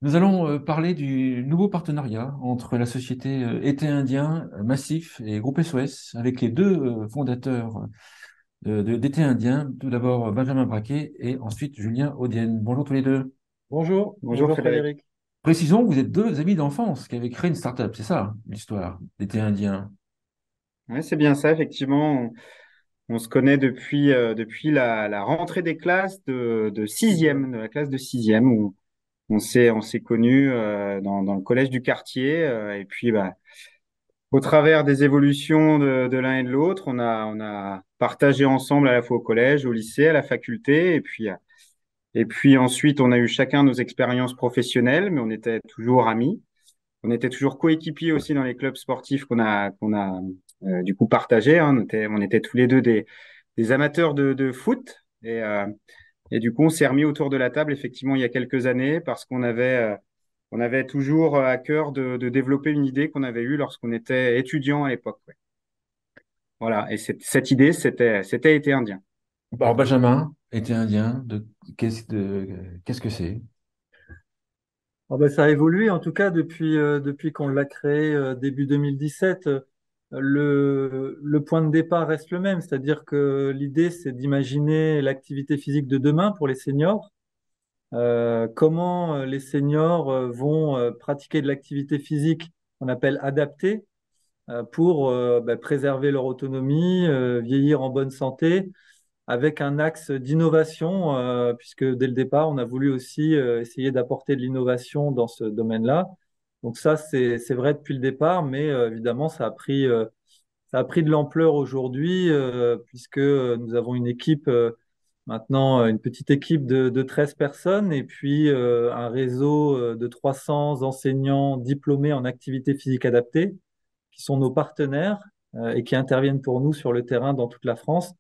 Nous allons parler du nouveau partenariat entre la société Été Indien Massif et Groupe SOS avec les deux fondateurs d'Été Indien. Tout d'abord Benjamin Braquet et ensuite Julien Audienne. Bonjour tous les deux. Bonjour, Bonjour bonjour Frédéric. Frédéric. Précisons que vous êtes deux amis d'enfance qui avaient créé une start-up, c'est ça l'histoire d'Été Indien. Oui, c'est bien ça, effectivement. On se connaît depuis la rentrée des classes de sixième, de la classe de sixième, où on s'est connus dans le collège du quartier. Et puis, au travers des évolutions de l'un et de l'autre, on a partagé ensemble à la fois au collège, au lycée, à la faculté. Et puis ensuite, on a eu chacun nos expériences professionnelles, mais on était toujours amis. On était toujours coéquipiers aussi dans les clubs sportifs qu'on a du coup partagés, hein. On était tous les deux des amateurs de foot. Et du coup, on s'est remis autour de la table, effectivement, il y a quelques années, parce qu'on avait toujours à cœur de développer une idée qu'on avait eue lorsqu'on était étudiant à l'époque. Ouais. Voilà. Et cette idée, c'était été indien. Alors Benjamin, Été Indien, qu'est-ce que c'est? Ah ben, ça a évolué en tout cas depuis qu'on l'a créé début 2017. Le point de départ reste le même, c'est-à-dire que l'idée c'est d'imaginer l'activité physique de demain pour les seniors. Comment les seniors vont pratiquer de l'activité physique qu'on appelle adaptée pour préserver leur autonomie, vieillir en bonne santé avec un axe d'innovation, puisque dès le départ, on a voulu aussi essayer d'apporter de l'innovation dans ce domaine-là. Donc ça, c'est vrai depuis le départ, mais évidemment, ça a pris de l'ampleur aujourd'hui, puisque nous avons une équipe, maintenant une petite équipe de 13 personnes, et puis un réseau de 300 enseignants diplômés en activité physique adaptée, qui sont nos partenaires et qui interviennent pour nous sur le terrain dans toute la France.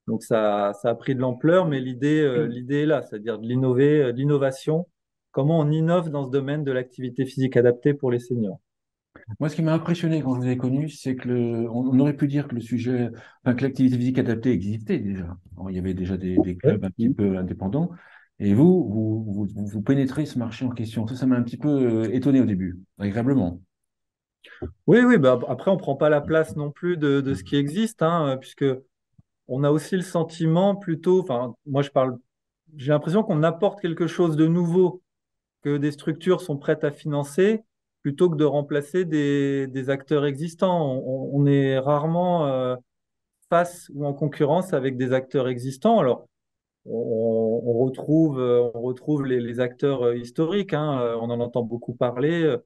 Donc ça a pris de l'ampleur, mais l'idée est là, c'est-à-dire de l'innover, de l'innovation. Comment on innove dans ce domaine de l'activité physique adaptée pour les seniors? Moi, ce qui m'a impressionné quand je vous ai connu, c'est que on aurait pu dire que le sujet, enfin, que l'activité physique adaptée existait déjà. Bon, il y avait déjà des clubs un petit peu indépendants. Et vous pénétrez ce marché en question. Ça m'a un petit peu étonné au début, agréablement. Oui, oui, bah, après, on ne prend pas la place non plus de ce qui existe, hein, puisque on a aussi le sentiment plutôt, enfin, moi je parle, j'ai l'impression qu'on apporte quelque chose de nouveau que des structures sont prêtes à financer plutôt que de remplacer des acteurs existants. On est rarement face ou en concurrence avec des acteurs existants. Alors, on retrouve les acteurs historiques, hein, on en entend beaucoup parler,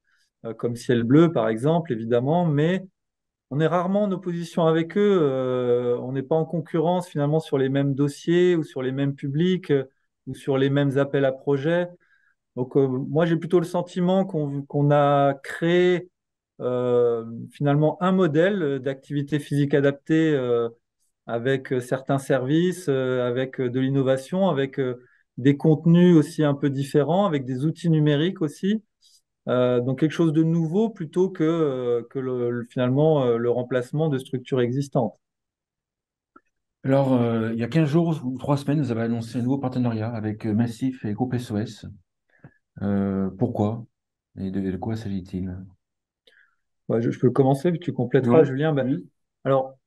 comme Ciel Bleu par exemple, évidemment, mais on est rarement en opposition avec eux. On n'est pas en concurrence finalement sur les mêmes dossiers ou sur les mêmes publics ou sur les mêmes appels à projets. Donc, moi, j'ai plutôt le sentiment qu'on a créé finalement un modèle d'activité physique adaptée avec certains services, avec de l'innovation, avec des contenus aussi un peu différents, avec des outils numériques aussi. Donc quelque chose de nouveau plutôt que finalement le remplacement de structures existantes. Alors, il y a 15 jours ou 3 semaines, vous avez annoncé un nouveau partenariat avec Massif et Groupe SOS. Pourquoi? Et de quoi s'agit-il? Ouais, je peux commencer, puis tu compléteras, Oui, Julien. Ben, oui. alors,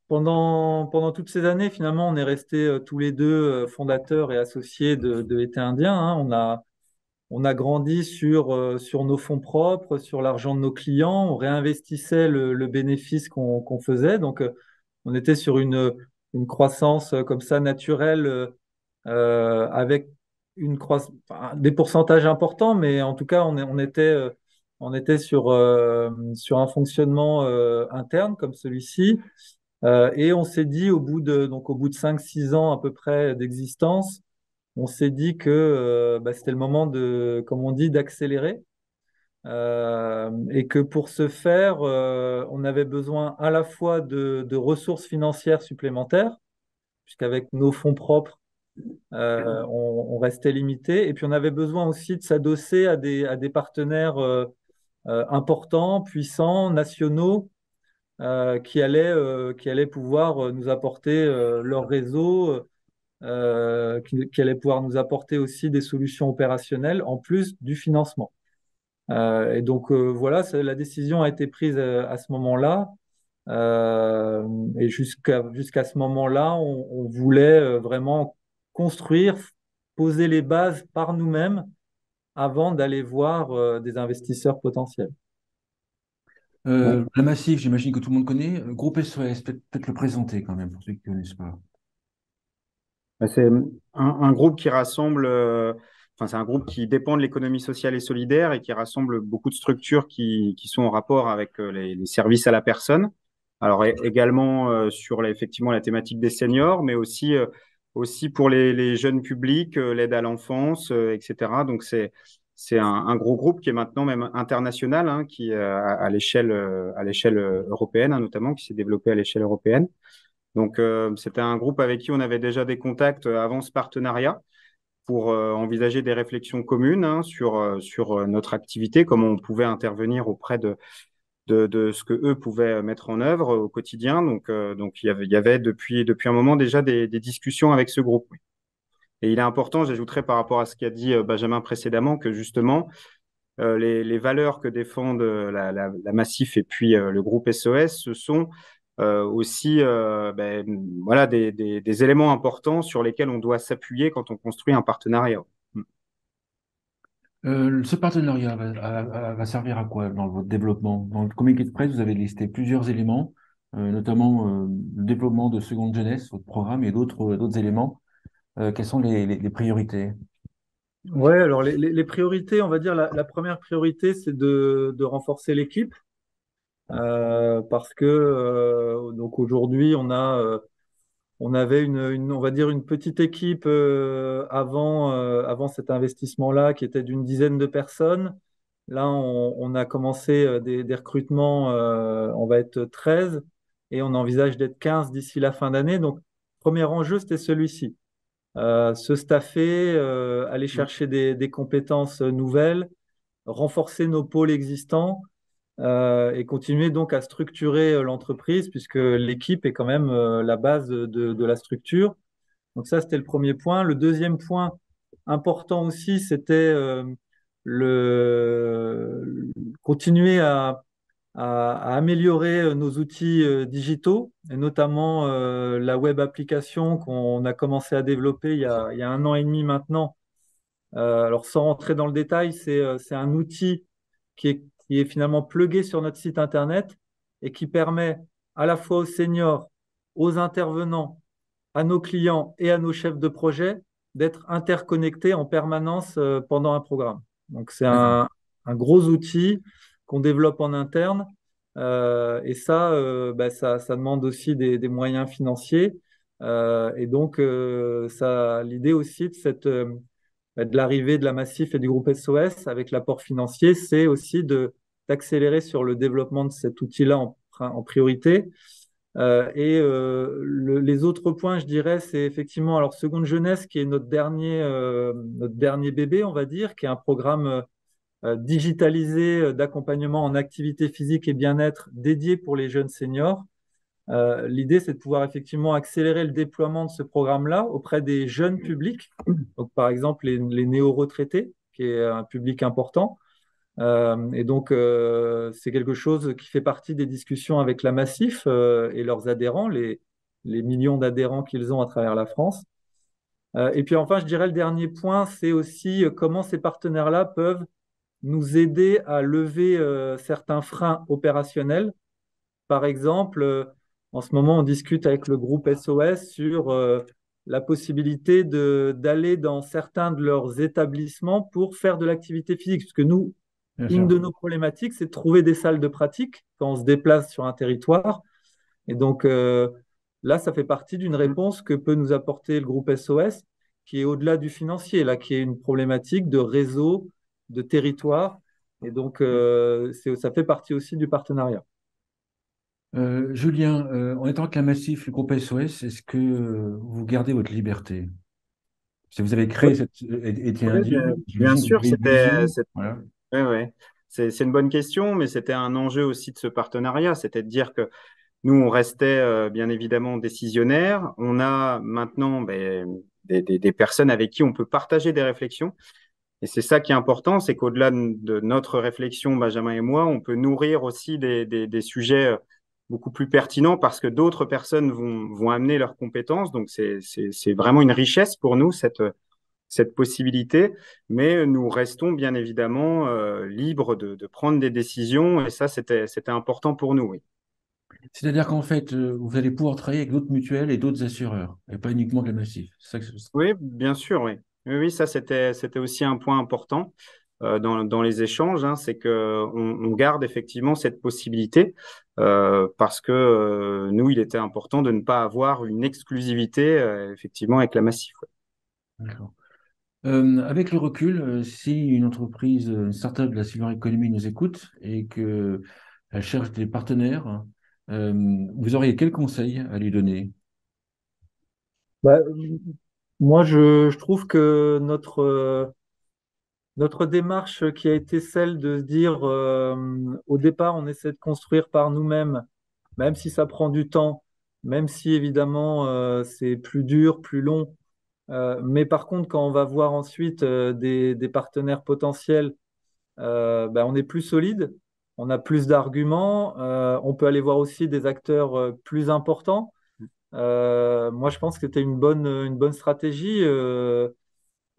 pendant toutes ces années, finalement, on est restés tous les deux fondateurs et associés de Été Indien, hein. On a grandi sur nos fonds propres, sur l'argent de nos clients. On réinvestissait le bénéfice qu'on faisait. Donc, on était sur une croissance comme ça naturelle, avec enfin, des pourcentages importants, mais en tout cas, on était sur un fonctionnement interne comme celui-ci. Et on s'est dit, donc au bout de 5 6 ans à peu près d'existence, on s'est dit que c'était le moment comme on dit, d'accélérer. Et que pour ce faire, on avait besoin à la fois de ressources financières supplémentaires, puisqu'avec nos fonds propres, on restait limité. Et puis on avait besoin aussi de s'adosser à des partenaires importants, puissants, nationaux, qui allaient pouvoir nous apporter leur réseau. qui allait pouvoir nous apporter aussi des solutions opérationnelles en plus du financement. Et donc voilà, la décision a été prise à ce moment-là. Et jusqu'à ce moment-là, on voulait vraiment construire, poser les bases par nous-mêmes avant d'aller voir des investisseurs potentiels. Ouais. La Massif, j'imagine que tout le monde connaît. Groupe SOS, peut-être le présenter quand même pour ceux qui ne connaissent pas. C'est un groupe qui rassemble, enfin, c'est un groupe qui dépend de l'économie sociale et solidaire et qui rassemble beaucoup de structures qui sont en rapport avec les services à la personne. Alors également sur effectivement la thématique des seniors, mais aussi pour les jeunes publics, l'aide à l'enfance, etc. Donc c'est un gros groupe qui est maintenant même international, hein, qui à l'échelle européenne, hein, notamment, qui s'est développé à l'échelle européenne. Donc, c'était un groupe avec qui on avait déjà des contacts avant ce partenariat pour envisager des réflexions communes, hein, sur notre activité, comment on pouvait intervenir auprès de ce que eux pouvaient mettre en œuvre au quotidien. Donc il y avait depuis un moment déjà des discussions avec ce groupe. Oui. Et il est important, j'ajouterais par rapport à ce qu'a dit Benjamin précédemment, que justement, les valeurs que défendent la Massif et puis le groupe SOS, ce sont aussi voilà, des éléments importants sur lesquels on doit s'appuyer quand on construit un partenariat. Ce partenariat va servir à quoi dans votre développement? Dans le communiqué de presse, vous avez listé plusieurs éléments, notamment le développement de Seconde Jeunesse, votre programme, et d'autres éléments. Quelles sont les priorités? Ouais, alors les priorités, on va dire la première priorité, c'est de renforcer l'équipe parce que donc aujourd'hui on avait on va dire une petite équipe avant cet investissement-là qui était d'une dizaine de personnes. Là, on a commencé des recrutements, on va être 13 et on envisage d'être 15 d'ici la fin d'année. Donc, premier enjeu, c'était celui-ci. Se staffer, aller chercher des compétences nouvelles, renforcer nos pôles existants et continuer donc à structurer l'entreprise puisque l'équipe est quand même la base de la structure. Donc ça, c'était le premier point. Le deuxième point important aussi, c'était le continuer à améliorer nos outils digitaux, et notamment la web application qu'on a commencé à développer il y a un an et demi maintenant. Alors sans rentrer dans le détail, c'est un outil qui est finalement plugué sur notre site internet et qui permet à la fois aux seniors, aux intervenants, à nos clients et à nos chefs de projet d'être interconnectés en permanence pendant un programme. Donc, c'est D'accord. un gros outil qu'on développe en interne. Et ça, ça demande aussi des moyens financiers. Et donc, l'idée aussi de l'arrivée de la Massif et du groupe SOS avec l'apport financier, c'est aussi d'accélérer sur le développement de cet outil-là en priorité. Les autres points, je dirais, c'est effectivement alors Seconde Jeunesse qui est notre dernier bébé, on va dire, qui est un programme digitalisé d'accompagnement en activité physique et bien-être dédié pour les jeunes seniors. L'idée, c'est de pouvoir effectivement accélérer le déploiement de ce programme-là auprès des jeunes publics, donc par exemple les néo-retraités, qui est un public important. Et donc, c'est quelque chose qui fait partie des discussions avec la Massif et leurs adhérents, les millions d'adhérents qu'ils ont à travers la France. Et puis enfin, je dirais le dernier point, c'est aussi comment ces partenaires-là peuvent nous aider à lever certains freins opérationnels. Par exemple, en ce moment, on discute avec le groupe SOS sur la possibilité d'aller dans certains de leurs établissements pour faire de l'activité physique. Parce que nous, Bien une sûr. de nos problématiques, c'est de trouver des salles de pratique quand on se déplace sur un territoire. Et donc là, ça fait partie d'une réponse que peut nous apporter le groupe SOS, qui est au-delà du financier, là, qui est une problématique de réseau, de territoire. Et donc, ça fait partie aussi du partenariat. Julien, en étant avec la Massif, le groupe SOS, est-ce que vous gardez votre liberté? Si vous avez créé cette été Oui, indien, bien j'imagine que vous sûr, avez une vision. Voilà. ouais, ouais. C'est une bonne question, mais c'était un enjeu aussi de ce partenariat, c'était de dire que nous, on restait bien évidemment décisionnaire. On a maintenant des personnes avec qui on peut partager des réflexions. Et c'est ça qui est important, c'est qu'au-delà de notre réflexion, Benjamin et moi, on peut nourrir aussi des sujets beaucoup plus pertinents parce que d'autres personnes vont amener leurs compétences. Donc, c'est vraiment une richesse pour nous, cette possibilité. Mais nous restons bien évidemment libres de prendre des décisions. Et ça, c'était important pour nous, oui. C'est-à-dire qu'en fait, vous allez pouvoir travailler avec d'autres mutuelles et d'autres assureurs, et pas uniquement de la Massif. C'est ça que Oui, bien sûr, oui. Oui, oui, ça, c'était aussi un point important dans les échanges, hein, c'est que on garde effectivement cette possibilité parce que nous, il était important de ne pas avoir une exclusivité effectivement avec la Massif. Ouais. D'accord. Avec le recul, si une entreprise, une startup de la silver economy nous écoute et que elle cherche des partenaires, vous auriez quel conseil à lui donner? Bah, moi, je trouve que notre démarche qui a été celle de se dire, au départ, on essaie de construire par nous-mêmes, même si ça prend du temps, même si évidemment c'est plus dur, plus long. Mais par contre, quand on va voir ensuite des partenaires potentiels, ben, on est plus solide, on a plus d'arguments, on peut aller voir aussi des acteurs plus importants. Moi, je pense que c'était une bonne stratégie.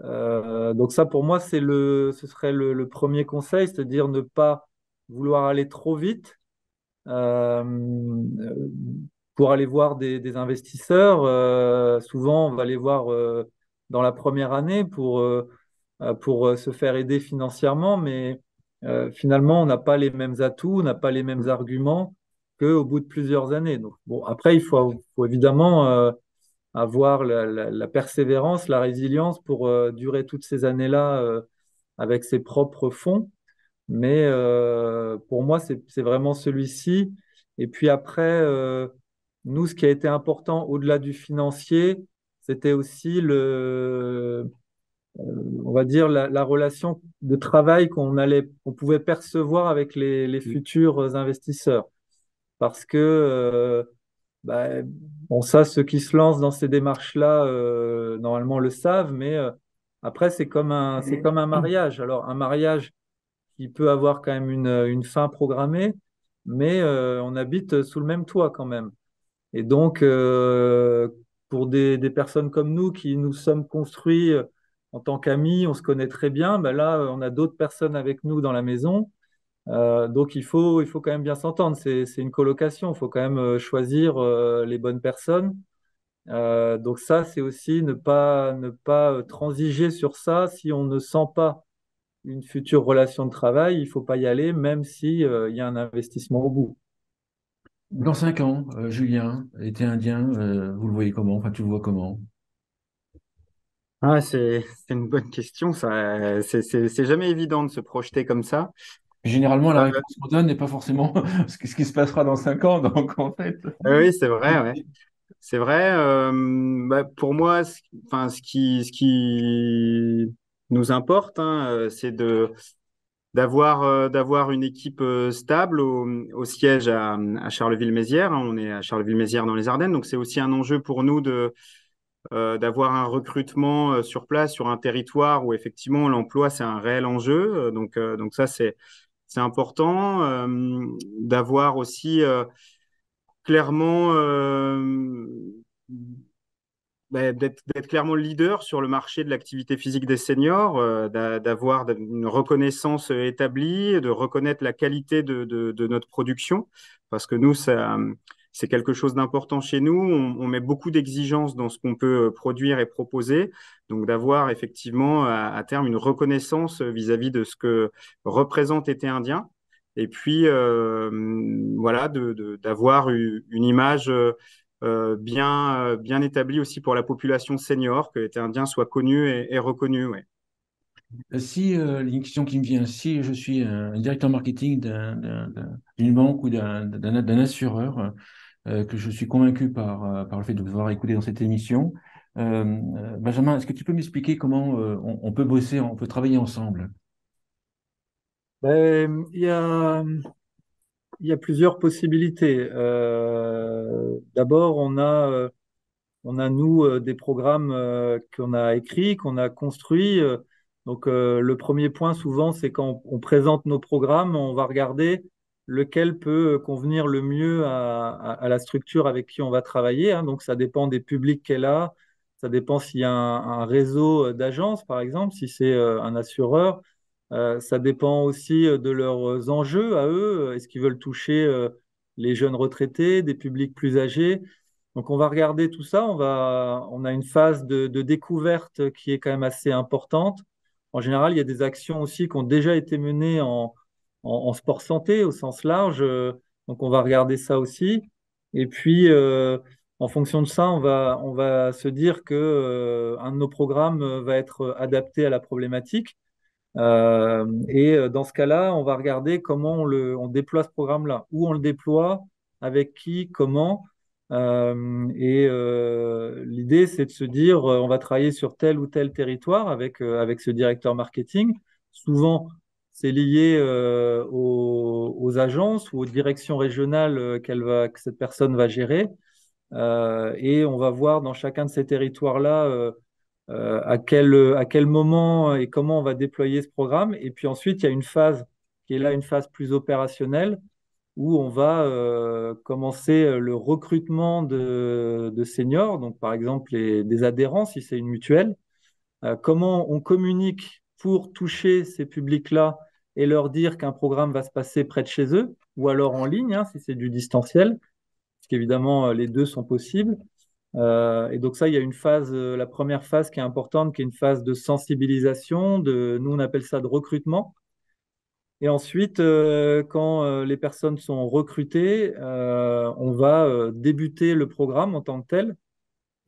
Donc ça, pour moi, ce serait le premier conseil, c'est-à-dire ne pas vouloir aller trop vite euh, pour aller voir des investisseurs. Souvent, on va les voir dans la première année pour se faire aider financièrement, mais finalement, on n'a pas les mêmes atouts, on n'a pas les mêmes arguments qu'au bout de plusieurs années. Donc, bon, après, faut évidemment avoir la persévérance, la résilience pour durer toutes ces années-là avec ses propres fonds. Mais pour moi, c'est vraiment celui-ci. Et puis après, nous, ce qui a été important au-delà du financier, c'était aussi on va dire, la relation de travail qu'on pouvait percevoir avec les futurs investisseurs. Parce que bah, bon, ça, ceux qui se lancent dans ces démarches-là, normalement le savent, mais après, c'est comme un mariage. Alors, un mariage qui peut avoir quand même une fin programmée, mais on habite sous le même toit quand même. Et donc, pour des personnes comme nous qui nous sommes construits en tant qu'amis, on se connaît très bien, ben là, on a d'autres personnes avec nous dans la maison. Donc il faut quand même bien s'entendre. C'est une colocation. Il faut quand même choisir les bonnes personnes. Donc ça, c'est aussi ne pas transiger sur ça. Si on ne sent pas une future relation de travail, il faut pas y aller, même si il y a un investissement au bout. Dans 5 ans, Julien était indien, vous le voyez comment? Enfin, tu le vois comment? Ah, c'est une bonne question, ça. C'est jamais évident de se projeter comme ça. Généralement, la Euh, réponse qu'on donne n'est pas forcément ce qui se passera dans 5 ans. Donc, en fait, oui, c'est vrai, ouais. C'est vrai. Bah, pour moi, enfin, ce qui nous importe, hein, c'est d'avoir une équipe stable au siège à Charleville-Mézières. Hein. On est à Charleville-Mézières dans les Ardennes, donc c'est aussi un enjeu pour nous d'avoir un recrutement sur place, sur un territoire où effectivement l'emploi c'est un réel enjeu. Donc ça c'est important d'avoir aussi clairement d'être clairement le leader sur le marché de l'activité physique des seniors, d'avoir une reconnaissance établie, de reconnaître la qualité de notre production, parce que nous, c'est quelque chose d'important chez nous. On met beaucoup d'exigences dans ce qu'on peut produire et proposer, donc d'avoir effectivement à terme une reconnaissance vis-à-vis de ce que représente été indien. Et puis, voilà, d'avoir une image bien établi aussi pour la population senior, que l'été indien soit connu et reconnu. Ouais. si, une question qui me vient, si je suis un directeur marketing d'une banque ou d'un assureur, que je suis convaincu par le fait de vous avoir écouté dans cette émission, Benjamin, est-ce que tu peux m'expliquer comment on peut bosser, on peut travailler ensemble? Ben, il y a plusieurs possibilités. D'abord, on a on a nous des programmes qu'on a écrits, qu'on a construits. Donc le premier point souvent, c'est quand on présente nos programmes, on va regarder lequel peut convenir le mieux à la structure avec qui on va travailler, hein. Donc ça dépend des publics qu'elle a, ça dépend s'il y a un réseau d'agences, par exemple, si c'est un assureur. Ça dépend aussi de leurs enjeux à eux. Est-ce qu'ils veulent toucher les jeunes retraités, des publics plus âgés? Donc, on va regarder tout ça. On a une phase de découverte qui est quand même assez importante. En général, il y a des actions aussi qui ont déjà été menées en sport santé au sens large. Donc, on va regarder ça aussi. Et puis, en fonction de ça, on va se dire que, un de nos programmes va être adapté à la problématique. Dans ce cas-là, on va regarder comment on déploie ce programme-là, où on le déploie, avec qui, comment. L'idée, c'est de se dire, on va travailler sur tel ou tel territoire avec ce directeur marketing. Souvent, c'est lié aux agences ou aux directions régionales que cette personne va gérer. Et on va voir dans chacun de ces territoires-là à quel moment et comment on va déployer ce programme. Et puis ensuite, il y a une phase qui est là, une phase plus opérationnelle, où on va commencer le recrutement de seniors, donc par exemple des adhérents, si c'est une mutuelle. Comment on communique pour toucher ces publics-là et leur dire qu'un programme va se passer près de chez eux, ou alors en ligne, hein, si c'est du distanciel, parce qu'évidemment, les deux sont possibles. Et donc ça, il y a une phase, la première phase qui est importante, qui est une phase de sensibilisation, nous on appelle ça de recrutement. Et ensuite, quand les personnes sont recrutées, on va débuter le programme en tant que tel.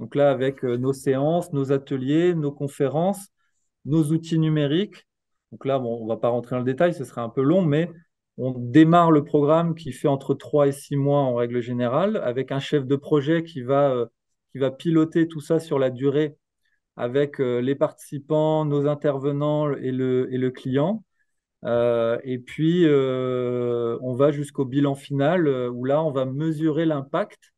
Donc là, avec nos séances, nos ateliers, nos conférences, nos outils numériques. Donc là, bon, on ne va pas rentrer dans le détail, ce serait un peu long, mais on démarre le programme qui fait entre 3 et 6 mois en règle générale, avec un chef de projet qui va piloter tout ça sur la durée avec les participants, nos intervenants et le client. On va jusqu'au bilan final où là, on va mesurer l'impact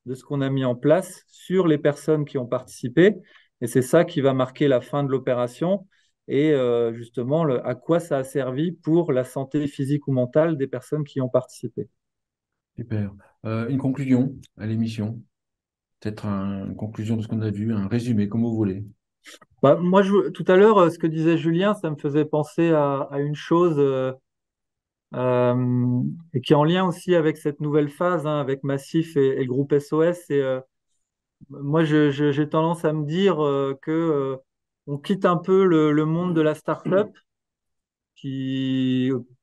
de ce qu'on a mis en place sur les personnes qui ont participé. Et c'est ça qui va marquer la fin de l'opération et justement à quoi ça a servi pour la santé physique ou mentale des personnes qui ont participé. Super. Une conclusion à l'émission. Peut-être une conclusion de ce qu'on a vu, un résumé, comme vous voulez. Bah, moi, tout à l'heure, ce que disait Julien, ça me faisait penser à une chose et qui est en lien aussi avec cette nouvelle phase, hein, avec Massif et le groupe SOS. Moi, j'ai tendance à me dire que on quitte un peu le monde de la start-up,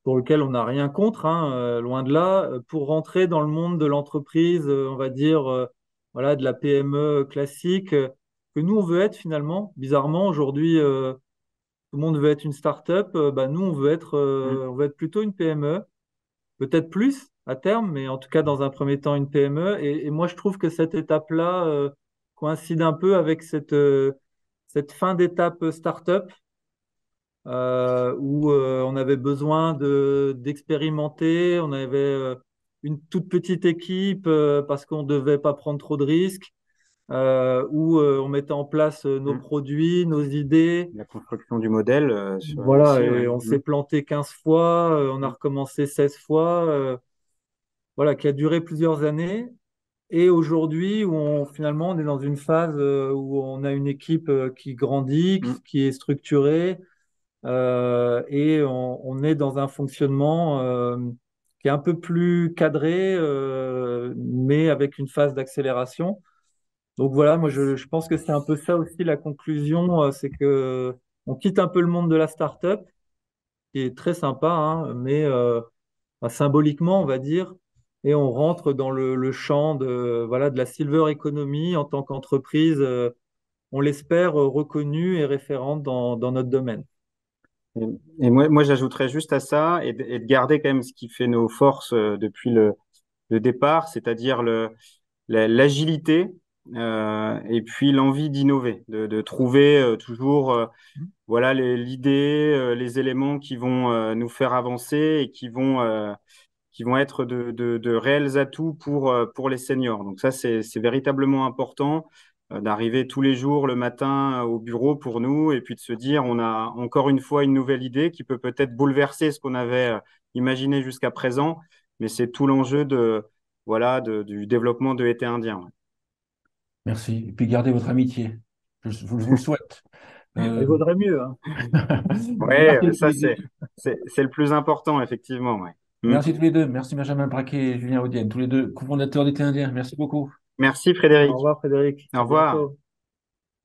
pour lequel on n'a rien contre, hein, loin de là, pour rentrer dans le monde de l'entreprise, on va dire, voilà, de la PME classique, que nous, on veut être finalement. Bizarrement, aujourd'hui, tout le monde veut être une start-up. Bah, nous, on veut être plutôt une PME, peut-être plus à terme, mais en tout cas, dans un premier temps, une PME. Et moi, je trouve que cette étape-là coïncide un peu avec cette fin d'étape start-up où on avait besoin d'expérimenter, on avait une toute petite équipe parce qu'on ne devait pas prendre trop de risques, où on mettait en place nos produits, nos idées. La construction du modèle Voilà, aussi, et ouais. on s'est planté 15 fois, on a recommencé 16 fois, voilà, qui a duré plusieurs années. Et aujourd'hui, finalement on est dans une phase où on a une équipe qui grandit, qui est structurée, et on est dans un fonctionnement qui est un peu plus cadré, mais avec une phase d'accélération. Donc voilà, moi je pense que c'est un peu ça aussi la conclusion, c'est que on quitte un peu le monde de la start-up, qui est très sympa, hein, mais enfin, symboliquement, on va dire, et on rentre dans le champ voilà, de la silver economy en tant qu'entreprise, on l'espère, reconnue et référente dans notre domaine. Et moi j'ajouterais juste à ça et de garder quand même ce qui fait nos forces depuis le départ, c'est-à-dire l'agilité et puis l'envie d'innover, de trouver toujours voilà l'idée, les éléments qui vont nous faire avancer et qui vont être de réels atouts pour les seniors. Donc ça, c'est véritablement important. d'arriver tous les jours le matin au bureau pour nous et puis de se dire on a encore une fois une nouvelle idée qui peut peut-être bouleverser ce qu'on avait imaginé jusqu'à présent, mais c'est tout l'enjeu du développement de l'été indien. Ouais. Merci. Et puis gardez votre amitié. Je vous le souhaite. Il vaudrait mieux, hein. Ouais, Merci tous ça les deux. c'est le plus important effectivement. Ouais. Mm. Merci tous les deux. Merci Benjamin Braquet et Julien Audienne, tous les deux cofondateurs d'Été Indien. Merci beaucoup. Merci Au Frédéric. revoir, Frédéric. Au À revoir. bientôt.